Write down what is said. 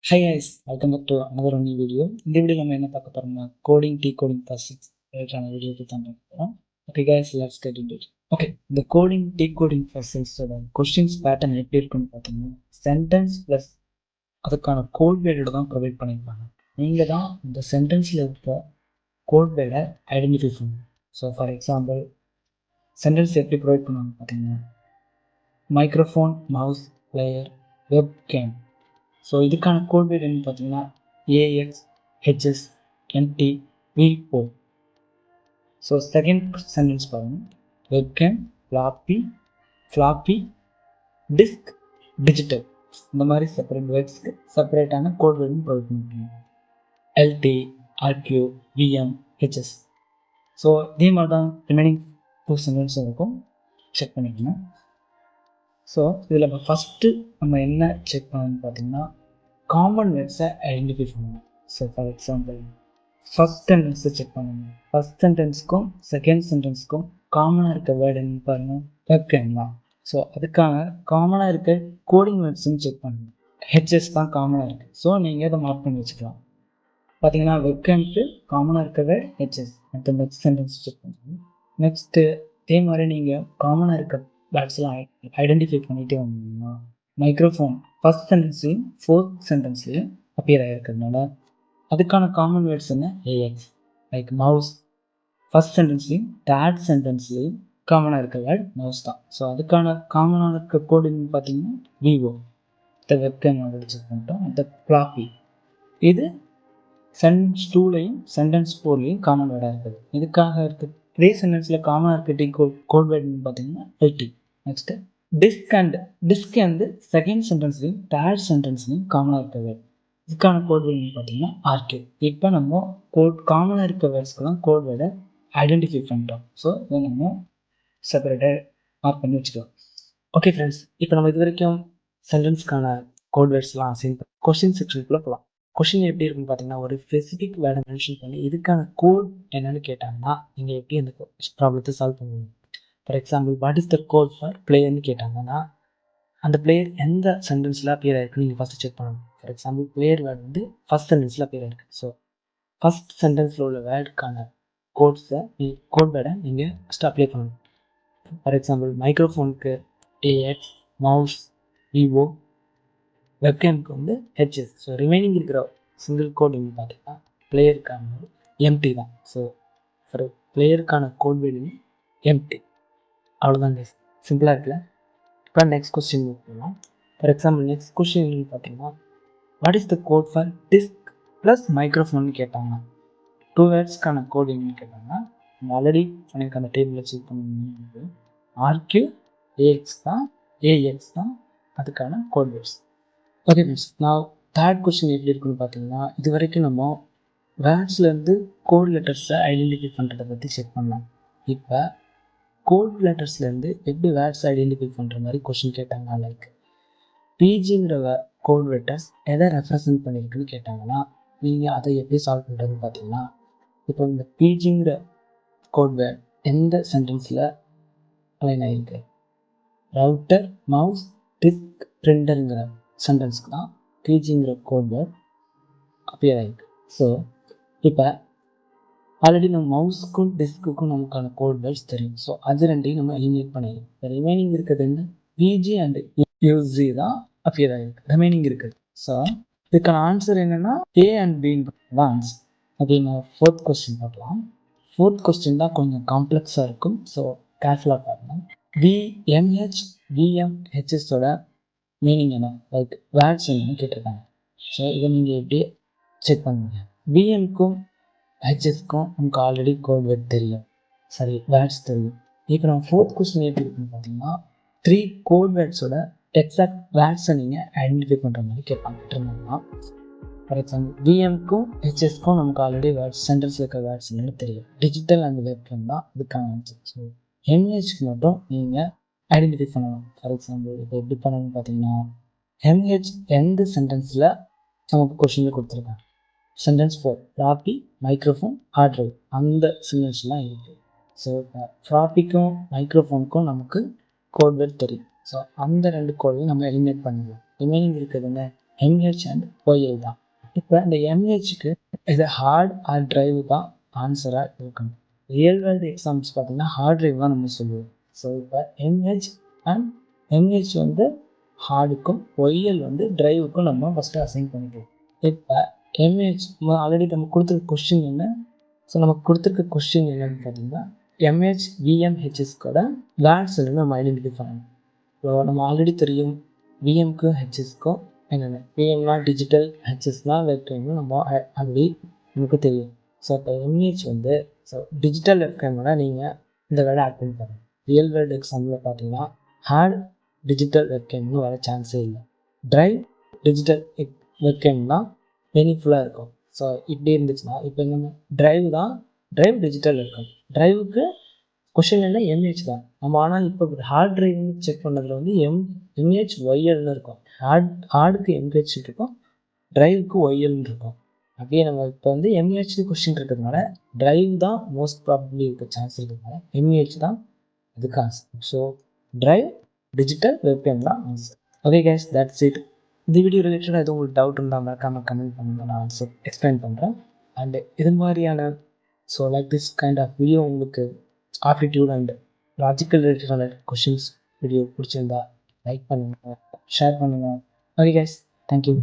Hi guys, welcome back to another new video. இந்த video நம்ம என்ன பார்க்க போறோம்னா கோடிங் டீகோடிங் ஃபர்ஸ்ட் ரிலேட்டடான வீடியோ தான் பார்க்க போறோம். Okay guys, let's get into it. Okay, இந்த கோடிங் டீகோடிங் ஃபர்ஸ்டோட क्वेश्चंस பேட்டர்ன் எப்படி இருக்குன்னு பார்த்தீங்கன்னா சென்டென்ஸ் ப்ளஸ் அதுக்கான கோட் வேர்டோட தான் ப்ரொவைட் பண்ணியிருப்பாங்க. நீங்கள் தான் இந்த சென்டென்ஸில் இருக்க கோட் வேர்டை ஐடென்டிஃபை பண்ணணும். ஸோ ஃபார் எக்ஸாம்பிள் சென்டென்ஸ் எப்படி ப்ரொவைட் பண்ணுவாங்க பார்த்தீங்கன்னா microphone, mouse, player, web game. So இதுக்கான கோட் வேர்டு என்னன்னு பார்த்தீங்கன்னா AXHSNTVO. ஸோ செகண்ட் சென்டென்ஸ் பாருங்கள், வெப்கேம், ஃப்ளாப்பி, டிஸ்க், டிஜிட்டல். இந்த மாதிரி செப்பரேட் வேர்ட்ஸ்க்கு செப்பரேட்டான கோட் வேர்டும் ப்ரொவைட் பண்ணிருக்கீங்க. LT, RQ, VM, HS. So இதே மாதிரி தான் ரிமைனிங் 2 சென்டென்ஸ் இருக்கும், செக் பண்ணிக்கணும். ஸோ இதில் நம்ம ஃபஸ்ட்டு நம்ம என்ன செக் பண்ணணும்னு பார்த்தீங்கன்னா காமன் வேர்ட்ஸை ஐடென்டிஃபை பண்ணணும். ஸோ ஃபார் எக்ஸாம்பிள் ஃபஸ்ட் சென்டென்ஸை செக் பண்ணணும். ஃபஸ்ட் சென்டென்ஸ்க்கும் செகண்ட் சென்டென்ஸ்க்கும் காமனாக இருக்க வேர்டு என்னன்னு பாருங்கள், வெப்கேம் தான். ஸோ அதுக்கான காமனாக இருக்க கோடிங் வேர்ட்ஸும் செக் பண்ணணும். ஹெச்எஸ் தான் காமனாக இருக்குது. ஸோ நீங்கள் இதை மார்க் பண்ணி வச்சுக்கலாம். பார்த்தீங்கன்னா வெப்கேம்க்கு காமனாக இருக்க வேர்டு ஹெச்எஸ். அடுத்த நெக்ஸ்ட் சென்டென்ஸ் செக் பண்ணணும். நெக்ஸ்ட்டு இதே மாதிரி நீங்கள் காமனாக இருக்க வேர்ட்ஸ்லாம் ஐடென்டிஃபை பண்ணிகிட்டே வந்தீங்கன்னா மைக்ரோஃபோன் ஃபஸ்ட் சென்டென்ஸ்லையும் ஃபோர்த் சென்டென்ஸ்லையும் அப்பியர் ஆகிருக்கிறதுனால அதுக்கான காமன் வேர்ட்ஸ் என்ன, AX. லைக் மவுஸ் ஃபஸ்ட் சென்டென்ஸ்லையும் தேர்ட் சென்டென்ஸ்லையும் காமனாக இருக்க வேர்ட் மவுஸ் தான். ஸோ அதுக்கான காமனாக இருக்க கோடுன்னு பார்த்தீங்கன்னா விவோ. இந்த வெப்கேம் செக் பண்ணிட்டோம். இந்த ஃப்ளாப்பி இது சென்டென்ஸ் 2லையும் சென்டென்ஸ் 4லையும் காமன் வேர்டாக இருக்குது. இதுக்காக இருக்க இதே சென்டென்ஸில் காமனாக இருக்க கோட் வேர்டுன்னு பார்த்தீங்கன்னா LT. நெக்ஸ்ட்டு டிஸ்க் வந்து செகண்ட் சென்டென்ஸ்லையும் தேர்ட் சென்டென்ஸ்லையும் காமனாக இருக்க வேர்டு. இதுக்கான கோட் வேர்டுன்னு பார்த்தீங்கன்னா RQ. இப்போ நம்ம காமனாக இருக்க வேர்ட்ஸ்க்கெல்லாம் கோட் வேர்டை ஐடென்டிஃபை பண்ணிட்டோம். ஸோ இதை நம்ம செப்பரேட்டாக மார்க் பண்ணி வச்சுக்கலாம். ஓகே ஃப்ரெண்ட்ஸ், இப்போ நம்ம இது வரைக்கும் சென்டென்ஸ்க்கான கோட் வேர்ட்ஸ்லாம் சேர்ந்து கொஸ்டின் செக்ஷனுக்குள்ளே போகலாம். கொஷின் எப்படி இருக்குன்னு பார்த்தீங்கன்னா ஒரு ஸ்பெசிஃபிக் வேர்டை மென்ஷன் பண்ணி இதுக்கான கோட் என்னன்னு கேட்டாங்கன்னா நீங்கள் எப்படி அந்த ப்ராப்ளத்தை சால்வ் பண்ணுவீங்க. For example what is the code for பிளேயர்னு கேட்டாங்கன்னா அந்த பிளேயர் எந்த சென்டென்ஸில் அப்பியர் ஆகிருக்கு நீங்கள் ஃபஸ்ட்டு செக் பண்ணணும். ஃபார் எக்ஸாம்பிள் பிளேயர் வேர்டு வந்து ஃபஸ்ட் சென்டென்ஸில் அப்பியர் ஆகிருக்கு. ஸோ ஃபஸ்ட் சென்டென்ஸில் உள்ள வேர்டுக்கான கோட் வேர்டை நீங்கள் ஃபஸ்ட்டு அப்ளை பண்ணணும். ஃபார் எக்ஸாம்பிள் மைக்ரோஃபோனுக்கு AX, மவுஸ் விவோ, வெப்கேமுக்கு வந்து HS. ஸோ ரிமைனிங் இருக்கிற சிங்கிள் கோட் வந்து பார்த்தீங்கன்னா பிளேயருக்கான எம்டி தான். ஸோ ஃபார் பிளேயருக்கான கோட் வேர்டு எம்டி. அவ்வளோதான் கைஸ், சிம்பிளாக இருக்குல்ல. இப்போ நெக்ஸ்ட் கொஸ்டின் போகலாம். ஃபார் எக்ஸாம்பிள் நெக்ஸ்ட் கொஸ்டின் பார்த்தீங்கன்னா what is the code for disk plus மைக்ரோஃபோன்னு கேட்டாங்க. 2 வேர்ட்ஸ்க்கான கோட் என்னன்னு கேட்டாங்கன்னா ஆல்ரெடி எனக்கு அந்த டேபிளில் செக் பண்ணி RQ AX தான் அதுக்கான கோட் வேர்ட்ஸ். ஓகே ஃப்ரெண்ட்ஸ், நான் தேர்ட் கொஸ்டின் எப்படி இருக்குன்னு பார்த்தீங்கன்னா இது வரைக்கும் நம்ம வேர்ட்ஸ்லேருந்து கோட் லெட்டர்ஸை ஐடென்டிஃபை பண்ணுறதை பற்றி செக் பண்ணலாம். இப்போ கோட் லெட்டர்ஸ்லேருந்து எப்படி வேர்ட்ஸ் ஐடென்டிஃபை பண்ணுற மாதிரி கொஸ்டின் கேட்டாங்க. லைக் பிஜிங்கிற கோட் லெட்டர்ஸ் எதை ரெப்ரசன்ட் பண்ணியிருக்குன்னு கேட்டாங்கன்னா நீங்கள் அதை எப்படி சால்வ் பண்ணுறதுன்னு பார்த்தீங்கன்னா இப்போ இந்த பிஜிங்கிற கோட் வேர்ட் எந்த சென்டென்ஸில் அலைன் ஆகிருக்கு, ரவுட்டர், மவுஸ், டிஸ்க், பிரிண்டருங்கிற சென்டென்ஸ்க்கு தான் பிஜிங்கிற கோட் வேர்ட் அப்பியர் ஆகிருக்கு. ஸோ இப்போ ஆல்ரெடி நம்ம மவுஸுக்கும் டிஸ்க்குக்கும் நமக்கான கோட் வேர்ட்ஸ் தெரியும். ஸோ அது ரெண்டையும் நம்ம எலிமினேட் பண்ணிடலாம். ரிமைனிங் இருக்கிறது என்ன, பிஜி அண்ட் யூசி தான் அப்பியர் ஆகிருக்கு ரிமைனிங் இருக்குது. ஸோ இதுக்கான ஆன்சர் என்னென்னா A and B தான் ஆன்சர். ஓகே, நான் ஃபோர்த் கொஸ்டின் பார்க்கலாம். ஃபோர்த் கொஸ்டின் தான் கொஞ்சம் காம்ப்ளெக்ஸாக இருக்கும். ஸோ கேர்ஃபுல்லாக பாருங்கள். VMH, VMHSோட மீனிங் என்ன, லைக் வேர்ட்ஸ் என்னன்னு கேட்டிருக்காங்க. ஸோ இதை நீங்கள் எப்படி செக் பண்ணுவீங்க. VMக்கும் HSக்கும் நமக்கு ஆல்ரெடி கோட் வேர்ட் தெரியும், சரி வேர்ட்ஸ் தெரியும். இப்போ நம்ம ஃபோர்த் கொஸ்டின் எப்படி இருக்குன்னு பார்த்தீங்கன்னா 3 கோட் வேர்ட்ஸோட எக்ஸாக்ட் வேர்ட்ஸை நீங்கள் ஐடென்டிஃபை பண்ணுற மாதிரி கேட்பாங்கன்னா ஃபார் எக்ஸாம்பிள் VMக்கும் HSக்கும் நமக்கு ஆல்ரெடி வேர்ட்ஸ் சென்டென்ஸில் இருக்க வேர்ட்ஸ் என்னன்னு தெரியும். டிஜிட்டல் அண்ட் வெப்கேம் தான் இதுக்கான ஆன்சர். ஸோ MHக்கு மட்டும் நீங்கள் ஐடென்டிஃபை பண்ணணும். ஃபார் எக்ஸாம்பிள் இப்போ எப்படி பண்ணணும்னு பார்த்தீங்கன்னா MH எந்த சென்டென்ஸில் நமக்கு கொஸ்டினில் கொடுத்துருக்காங்க, sentence 4 floppy, microphone, hard drive அந்த சென்டென்ஸ்லாம் இருக்குது. ஸோ இப்போ ஃப்ளாப்பிக்கும் மைக்ரோஃபோனுக்கும் நமக்கு கோட் வேர்ட் தெரியும். ஸோ அந்த 2 கோடையும் நம்ம எலிமினேட் பண்ணிடுவோம். ரிமைனிங் இருக்கிறது என்ன, எம்ஹெச் அண்ட் ஒய்எல் தான். இப்போ இந்த எம்ஹெச்சுக்கு இது ஹார்ட் ஆர் டிரைவ் தான் ஆன்சராக இருக்கணும். ரியல் வேர்ல்டு எக்ஸாம்ஸ் பார்த்தீங்கன்னா ஹார்ட் டிரைவ் தான் நம்ம சொல்லுவோம். ஸோ இப்போ எம்ஹெச் வந்து ஹார்டுக்கும் ஒய்எல் வந்து டிரைவுக்கும் நம்ம ஃபஸ்ட்டு அசைன் பண்ணிக்குவோம். இப்போ எம்ஹெச் ஆல்ரெடி நம்ம கொடுத்துருக்க கொஸ்டின் என்ன? ஸோ நமக்கு கொடுத்துருக்க கொஸ்டின் என்னன்னு பார்த்தீங்கன்னா எம்ஹெச் விஎம்ஹெச்எஸ்கோட வேர்ட்ஸ் நம்ம ஐடென்டிஃபை பண்ணணும். ஸோ நம்ம ஆல்ரெடி தெரியும் விஎம்க்கும் ஹெச்எஸ்க்கும் என்னென்ன. விஎம்னா டிஜிட்டல், ஹெச்எஸ்னா வெப்கைம்னு நம்ம ஆல்ரெடி நமக்கு தெரியும். ஸோ இப்போ எம்ஹெச் வந்து ஸோ டிஜிட்டல் வெப்கைமோட நீங்கள் இந்த வேர்டை ஆட் பண்ணி பாருங்கள். ரியல் வேர்ல்டு எக்ஸாம்பிள் பார்த்தீங்கன்னா ஹார்ட் டிஜிட்டல் வெப்கைம்னு வர சான்ஸே இல்லை. டிரைவ் டிஜிட்டல் வெப்கைம்னா மீனிங்ஃபுல்லாக இருக்கும். ஸோ இப்படி இருந்துச்சுன்னா இப்போ என்னென்ன டிரைவ் டிஜிட்டல் வெப்கைம். டிரைவுக்கு கொஷின் என்ன எம்ஹெச் தான் நம்ம. ஆனால் இப்போ ஹார்ட் டிரைவ்னு செக் பண்ணதில் வந்து எம்ஹெச் ஒய்எல்னு இருக்கும். ஹார்டுக்கு எம்ஹெச் இருக்கும், டிரைவுக்கு ஒய்எல்னு இருக்கும். அப்படியே நம்ம இப்போ வந்து எம்ஹெச் கொஸ்டின் இருக்கிறதுனால டிரைவ் தான் மோஸ்ட் ப்ராபப்ளி இருக்க சான்ஸ் இருக்கிறதுனால எம்ஹெச் தான் இதுக்கு ஆன்சர். ஸோ டிரைவ் டிஜிட்டல் வெப்கைம் தான் answer. Okay guys, that's it. இந்த வீடியோ ரிலேட்டடாக எதுவும் உங்களுக்கு டவுட் இருந்தால் மறக்காமல் கமெண்ட் பண்ணுங்கள், நான் ஆன்சர் எக்ஸ்பிளைன் பண்ணுறேன். அண்டு இது மாதிரியான so like this kind of video உங்களுக்கு ஆப்டிடியூட் அண்ட் லாஜிக்கல் ரிலேட்டடான கொஷின்ஸ் வீடியோ பிடிச்சிருந்தா லைக் பண்ணுங்கள், ஷேர் பண்ணுங்கள். Okay guys, thank you.